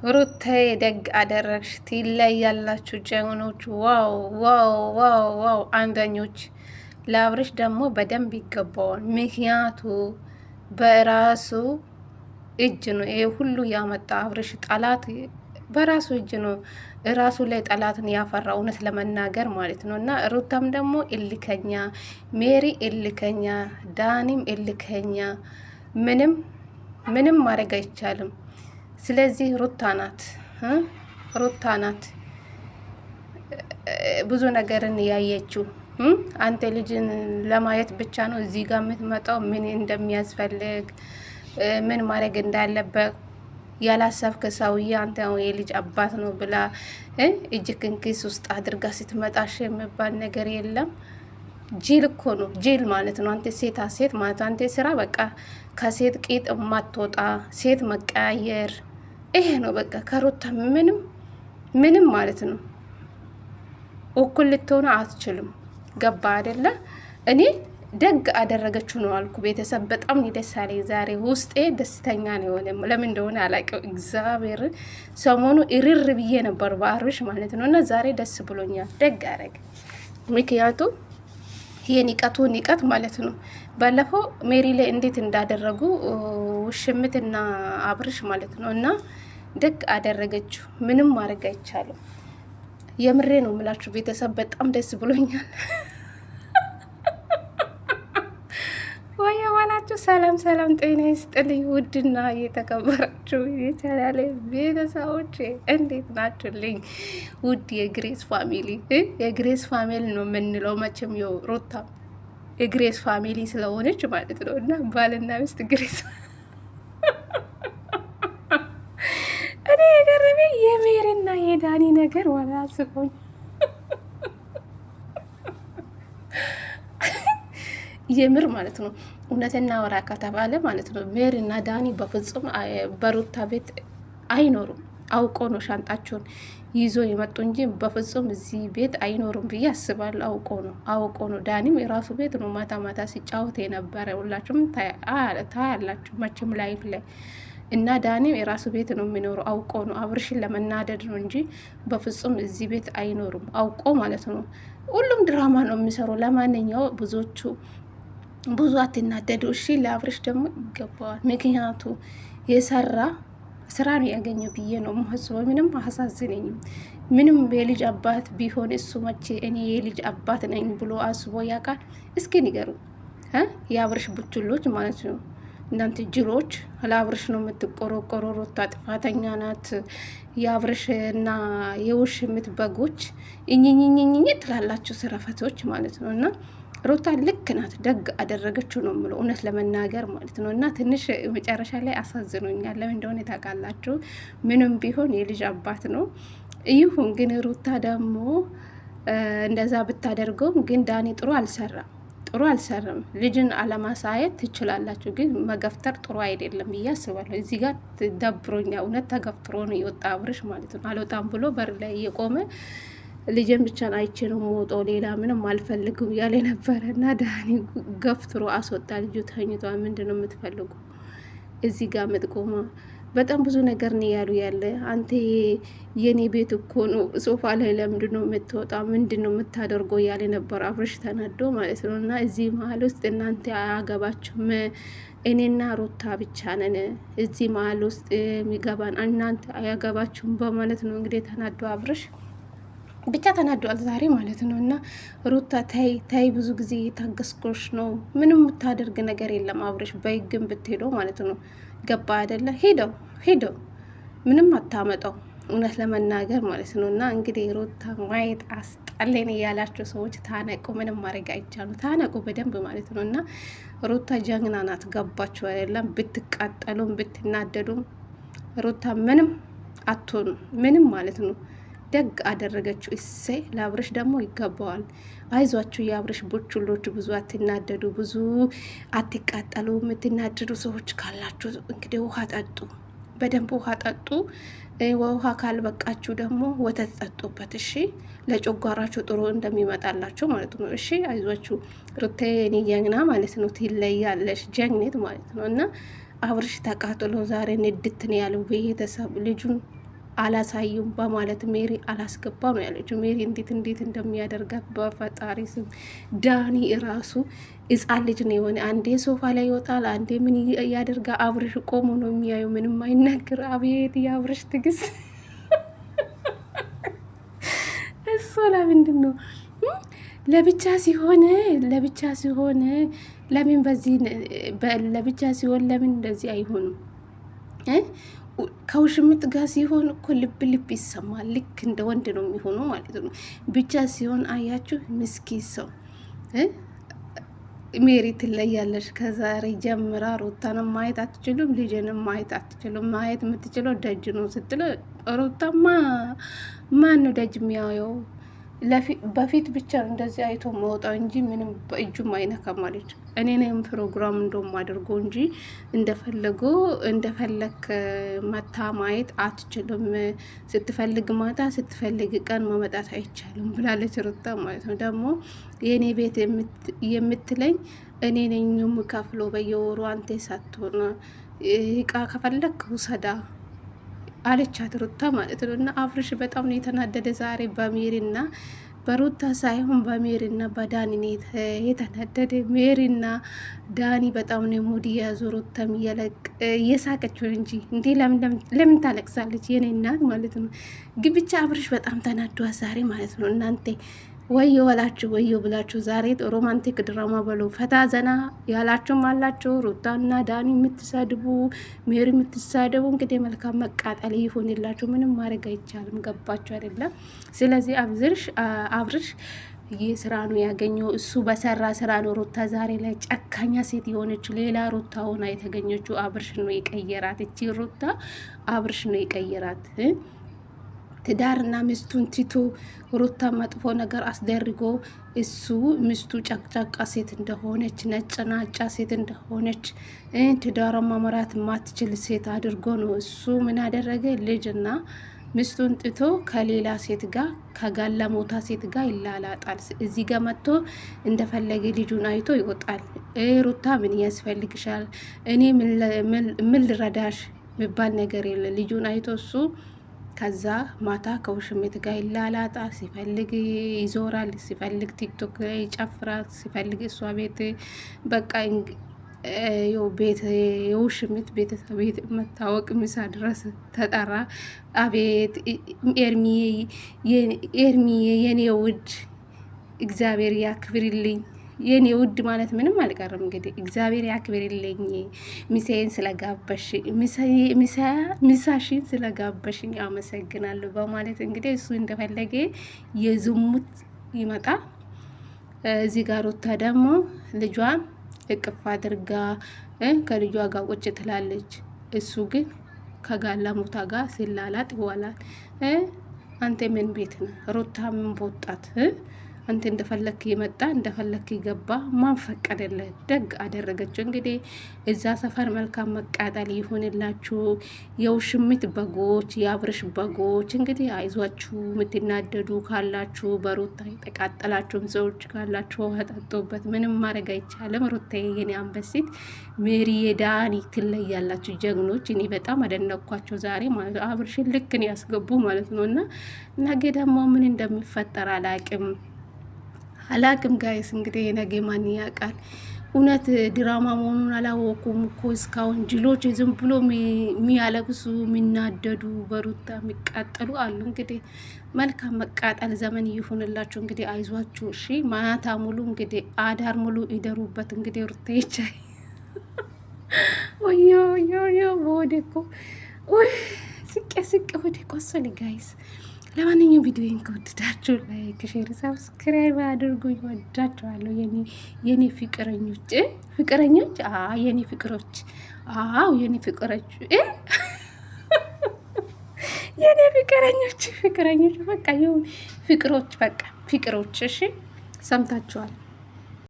ሩታዬ ደግ አደረግሽ። ትለያላችሁ ጀግኖች። ዋው ዋው ዋው ዋው! አንደኞች። ለአብርሽ ደግሞ በደንብ ይገባዋል። ምክንያቱ በራሱ እጅ ነው ይሄ ሁሉ ያመጣ። አብርሽ ጠላት በራሱ እጅ ነው ራሱ ላይ ጠላትን ያፈራ፣ እውነት ለመናገር ማለት ነው። እና ሩታም ደግሞ እልከኛ፣ ሜሪ እልከኛ፣ ዳኒም እልከኛ። ምንም ማድረግ አይቻልም። ስለዚህ ሩታ ናት ብዙ ነገርን ያየችው። አንተ ልጅን ለማየት ብቻ ነው እዚህ ጋር የምትመጣው። ምን እንደሚያስፈልግ ምን ማድረግ እንዳለበት ያላሰብክ ሰውዬ አንተ የልጅ አባት ነው ብላ እጅክን ኪስ ውስጥ አድርጋ ስትመጣሽ የሚባል ነገር የለም። ጅል እኮ ነው፣ ጅል ማለት ነው። አንተ ሴት ማለት አንተ ስራ በቃ ከሴት ቂጥ ማትወጣ ሴት መቀያየር፣ ይሄ ነው በቃ። ከሩታ ምንም ማለት ነው እኩል ልትሆነ አትችልም። ገባ አይደለ? እኔ ደግ አደረገችው ነው አልኩ። ቤተሰብ በጣም ደስ አለኝ ዛሬ፣ ውስጤ ደስተኛ ነው የሆነ። ለምን እንደሆነ አላውቅም። እግዚአብሔር ሰሞኑ እርር ብዬ ነበር በአብርሽ ማለት ነው። እና ዛሬ ደስ ብሎኛል። ደግ አደረገ። ምክንያቱም የንቀቱ ንቀት ማለት ነው። ባለፈው ሜሪ ላይ እንዴት እንዳደረጉ ውሽምትና አብርሽ ማለት ነው። እና ደግ አደረገችው። ምንም ማድረግ አይቻልም። የምሬ ነው የምላችሁ ቤተሰብ በጣም ደስ ብሎኛል። ወይ ዋላችሁ። ሰላም ሰላም፣ ጤና ይስጥልኝ ውድና የተከበራችሁ የቻናሌ ቤተሰቦች እንዴት ናችሁልኝ? ውድ የግሬስ ፋሚሊ የግሬስ ፋሚሊ ነው የምንለው መቼም የው ሩታ የግሬስ ፋሚሊ ስለሆነች ማለት ነው። እና ባልና ሚስት ግሬስ እኔ የገረሜ የሜሪና የዳኒ ነገር ዋላ አስቦኝ የምር ማለት ነው። እውነትና ወራ ከተባለ ማለት ነው ሜሪና ዳኒ በፍጹም በሩታ ቤት አይኖሩም። አውቆ ነው ሻንጣቸውን ይዞ የመጡ እንጂ በፍጹም እዚህ ቤት አይኖሩም ብዬ አስባለሁ። አውቆ ነው። ዳኒም የራሱ ቤት ነው ማታ ማታ ሲጫወት የነበረ ሁላችሁም ታያላችሁ መቼም ላይፍ ላይ እና ዳኒም የራሱ ቤት ነው የሚኖረው። አውቆ ነው አብርሽን ለመናደድ ነው እንጂ በፍጹም እዚህ ቤት አይኖሩም። አውቆ ማለት ነው። ሁሉም ድራማ ነው የሚሰሩ። ለማንኛው ብዙ አትናደዱ እሺ። ለአብርሽ ደግሞ ይገባዋል። ምክንያቱ የሰራ ስራ ነው ያገኘው ብዬ ነው ማስበው። ምንም አያሳዝነኝም። ምንም የልጅ አባት ቢሆን እሱ መቼ እኔ የልጅ አባት ነኝ ብሎ አስቦ ያውቃል? እስኪ ንገሩ የአብርሽ ቡችሎች ማለት ነው። እናንተ ጅሎች ለአብርሽ ነው የምትቆረቆሩ። ሩታ ጥፋተኛ ናት። የአብርሽ እና የውሽ የምትበጎች እኝኝኝኝኝ ትላላችሁ ስረፈቶች ማለት ነው። እና ሩታ ልክ ናት። ደግ አደረገችው ነው የምለው እውነት ለመናገር ማለት ነው። እና ትንሽ መጨረሻ ላይ አሳዝኖኛል። ለምን እንደሆነ ታውቃላችሁ? ምንም ቢሆን የልጅ አባት ነው ይሁን። ግን ሩታ ደግሞ እንደዛ ብታደርገውም ግን ዳኒ ጥሩ አልሰራም። ልጅን አለማሳየት ትችላላችሁ፣ ግን መገፍተር ጥሩ አይደለም ብዬ አስባለሁ። እዚህ ጋር ደብሮኛ እውነት ተገፍትሮ ነው የወጣ አብርሽ ማለት ነው። አልወጣም ብሎ በር ላይ እየቆመ ልጅን ብቻ አይቼ ነው የምወጣው ሌላ ምንም አልፈልግም ያለ ነበረ እና ዳኒ ገፍትሮ አስወጣ። ልጁ ተኝቷል። ምንድን ነው የምትፈልጉ እዚህ ጋር ምጥቆማ? በጣም ብዙ ነገር ነው ያለ። አንተ የኔ ቤት እኮ ነው ሶፋ ላይ ለምንድን ነው የምትወጣ? ምንድን ነው የምታደርገው? ያለ ነበር አብርሽ ተናዶ ማለት ነው። እና እዚህ መሀል ውስጥ እናንተ አያገባችሁም፣ እኔና ሩታ ብቻ ነን እዚህ መሀል ውስጥ የሚገባን፣ እናንተ አያገባችሁም በማለት ነው እንግዲህ ተናዶ አብርሽ ብቻ ተናዷል ዛሬ ማለት ነው። እና ሩታ ታይ ብዙ ጊዜ የታገስኮሽ ነው። ምንም የምታደርግ ነገር የለም አብርሽ። በይግን ብትሄደው ማለት ነው። ገባ አይደለ? ሄደው ምንም አታመጣው እውነት ለመናገር ማለት ነው። እና እንግዲህ ሩታ ማየት አስጠለን እያላቸው ሰዎች ታነቁ። ምንም ማድረግ አይቻሉ። ታነቁ በደንብ ማለት ነው። እና ሩታ ጀግና ናት። ገባችሁ አይደለም? ብትቃጠሉም ብትናደዱም ሩታ ምንም አትሆኑ። ምንም ማለት ነው። ደግ አደረገችው። እሰይ ለአብርሽ ደግሞ ይገባዋል። አይዟችሁ የአብርሽ ቡችሎች፣ ብዙ አትናደዱ፣ ብዙ አትቃጠሉ። የምትናደዱ ሰዎች ካላችሁ እንግዲህ ውሃ ጠጡ፣ በደንብ ውሃ ጠጡ። ውሃ ካልበቃችሁ ደግሞ ወተት ጠጡበት። እሺ ለጨጓራችሁ ጥሩ እንደሚመጣላችሁ ማለት ነው። እሺ አይዟችሁ። ሩታ የኔ ጀግና ማለት ነው። ትለያለሽ ጀግኔት ማለት ነው። እና አብርሽ ተቃጥሎ ዛሬ ንድትን ያለው ቤተሰብ ልጁን አላሳዩም በማለት ሜሪ አላስገባ ነው ያለችው። ሜሪ እንዴት እንደሚያደርጋት በፈጣሪ ስም። ዳኒ ራሱ ሕፃን ልጅ ነው የሆነ አንዴ ሶፋ ላይ ይወጣል፣ አንዴ ምን ያደርጋ። አብርሽ ቆሞ ነው የሚያየው፣ ምንም አይናገር። አቤት የአብርሽ ትግስት! እሱ ለምንድን ነው ለብቻ ሲሆን ለምን በዚህ ለብቻ ሲሆን ለምን እንደዚህ አይሆኑም? ከውሽምጥ ጋር ሲሆን እኮ ልብ ይሰማል። ልክ እንደ ወንድ ነው የሚሆኑ ማለት ነው። ብቻ ሲሆን አያችሁ፣ ምስኪን ሰው ሜሪ ትለያለች። ከዛሬ ጀምራ ሩታንም ማየት አትችሉም፣ ልጅንም ማየት አትችሉም። ማየት የምትችለው ደጅ ነው ስትል ሩታማ ማን ነው ደጅ የሚያየው? በፊት ብቻ እንደዚህ አይቶ መውጣው እንጂ ምንም በእጁም አይነካም አለች። እኔ ነኝ ፕሮግራም እንደውም አድርጎ እንጂ እንደፈለክ መታ ማየት አትችልም። ስትፈልግ ማታ ስትፈልግ ቀን መመጣት አይቻልም ብላለች ሩታ ማለት ነው። ደግሞ የእኔ ቤት የምትለኝ እኔ ነኝ የምከፍለው በየወሩ አንተ ሳትሆን እቃ ከፈለክ ውሰዳ አለቻት ሩታ ማለት ነው። እና አብርሽ በጣም ነው የተናደደ ዛሬ በሜሪና በሩታ ሳይሆን በሜሪና በዳኒ የተናደደ። ሜሪና ዳኒ በጣም ነው ሙድ የያዙ። ሩታም እየሳቀችው እንጂ እንዴ ለምን ታለቅሳለች? የኔ እናት ማለት ነው። ግን ብቻ አብርሽ በጣም ተናዷ ዛሬ ማለት ነው። እናንተ ወዮ በላችሁ ወዮ ብላችሁ ዛሬ ሮማንቲክ ድራማ በሉ ፈታ ዘና ያላችሁም አላችሁ። ሩታና ዳኒ የምትሳድቡ ሜሪ የምትሳደቡ እንግዲህ መልካም መቃጠል ይሆንላችሁ። ምንም ማድረግ አይቻልም። ገባችሁ አይደለም? ስለዚህ አብርሽ ይህ ስራ ነው ያገኘው። እሱ በሰራ ስራ ነው ሩታ ዛሬ ላይ ጨካኛ ሴት የሆነች ሌላ ሩታ ሆና የተገኘችው። አብርሽ ነው የቀየራት። እቺ ሩታ አብርሽ ነው የቀየራት። ትዳርና ሚስቱን ቲቶ ሩታ መጥፎ ነገር አስደርጎ እሱ ሚስቱ ጨቅጫቃ ሴት እንደሆነች ነጭናጫ ሴት እንደሆነች ትዳሯ መምራት ማትችል ሴት አድርጎ ነው እሱ ምን አደረገ? ልጅና ሚስቱን ጥቶ ከሌላ ሴት ጋር ከጋላ ሞታ ሴት ጋር ይላላጣል። እዚህ ጋር መጥቶ እንደፈለገ ልጁን አይቶ ይወጣል። ሩታ ምን ያስፈልግሻል? እኔ ምን ልረዳሽ የሚባል ነገር የለ። ልጁን አይቶ እሱ ከዛ ማታ ከውሽሜት ጋር ይላላጣ፣ ሲፈልግ ይዞራል፣ ሲፈልግ ቲክቶክ ይጨፍራል፣ ሲፈልግ እሷ ቤት በቃ ቤት የውሽሚት ቤተሰብ ቤት መታወቅ ምሳ ድረስ ተጠራ። አቤት ኤርሚዬ የኔ ውድ እግዚአብሔር ያክብርልኝ። የኔ ውድ ማለት ምንም አልቀርም። እንግዲህ እግዚአብሔር ያክብርልኝ ሚሳዬን ስለጋበሽ ሚሳሽን ስለጋበሽኝ አመሰግናለሁ በማለት እንግዲህ እሱ እንደፈለገ የዝሙት ይመጣ። እዚህ ጋር ሩታ ደግሞ ልጇን እቅፍ አድርጋ ከልጇ ጋር ቁጭ ትላለች። እሱ ግን ከጋላ ሞታ ጋር ሲላላጥ ይዋላል። አንተ ምን ቤት ነው ሩታ? ምን ቦጣት? አንተ እንደፈለክ የመጣ እንደፈለክ ይገባ። ማን ፈቀደልህ? ደግ አደረገችው። እንግዲህ እዛ ሰፈር መልካም መቃጠል ይሁንላችሁ። የውሽሚት በጎች፣ የአብርሽ በጎች እንግዲህ አይዟችሁ። የምትናደዱ ካላችሁ በሩታ የተቃጠላችሁም ሰዎች ካላችሁ አጠጡበት። ምንም ማድረግ አይቻልም። ሩታ የኔ አንበሲት፣ ሜሪ የዳኒ ትለያላችሁ ጀግኖች። እኔ በጣም አደነኳቸው ዛሬ ማለት ነው። አብርሽን ልክን ያስገቡ ማለት ነው። እና ነገ ደግሞ ምን እንደሚፈጠር አላቅም ጋይስ። እንግዲህ ነገ ማን ያውቃል? እውነት ድራማ መሆኑን አላወቁም እኮ እስካሁን። ጅሎች ዝም ብሎ የሚያለቅሱ የሚናደዱ በሩታ የሚቃጠሉ አሉ። እንግዲህ መልካም መቃጠል ዘመን ይሁንላችሁ። እንግዲህ አይዟችሁ እሺ። ማታ ሙሉ እንግዲህ አዳር ሙሉ ይደሩበት። እንግዲህ ሩታ ይቻይ ወዮ ወደ እኮ ስቄ ወደ ቆሰል ጋይስ። ለማንኛውም ቪዲዮን ከወደዳችሁ ላይክ፣ ሼር፣ ሰብስክራይብ አድርጉኝ። ወዳችኋለሁ የኔ ፍቅረኞች የኔ ፍቅሮች የኔ ፍቅረኞች በቃ ይሁን ፍቅሮች፣ በቃ ፍቅሮች። እሺ ሰምታችኋል።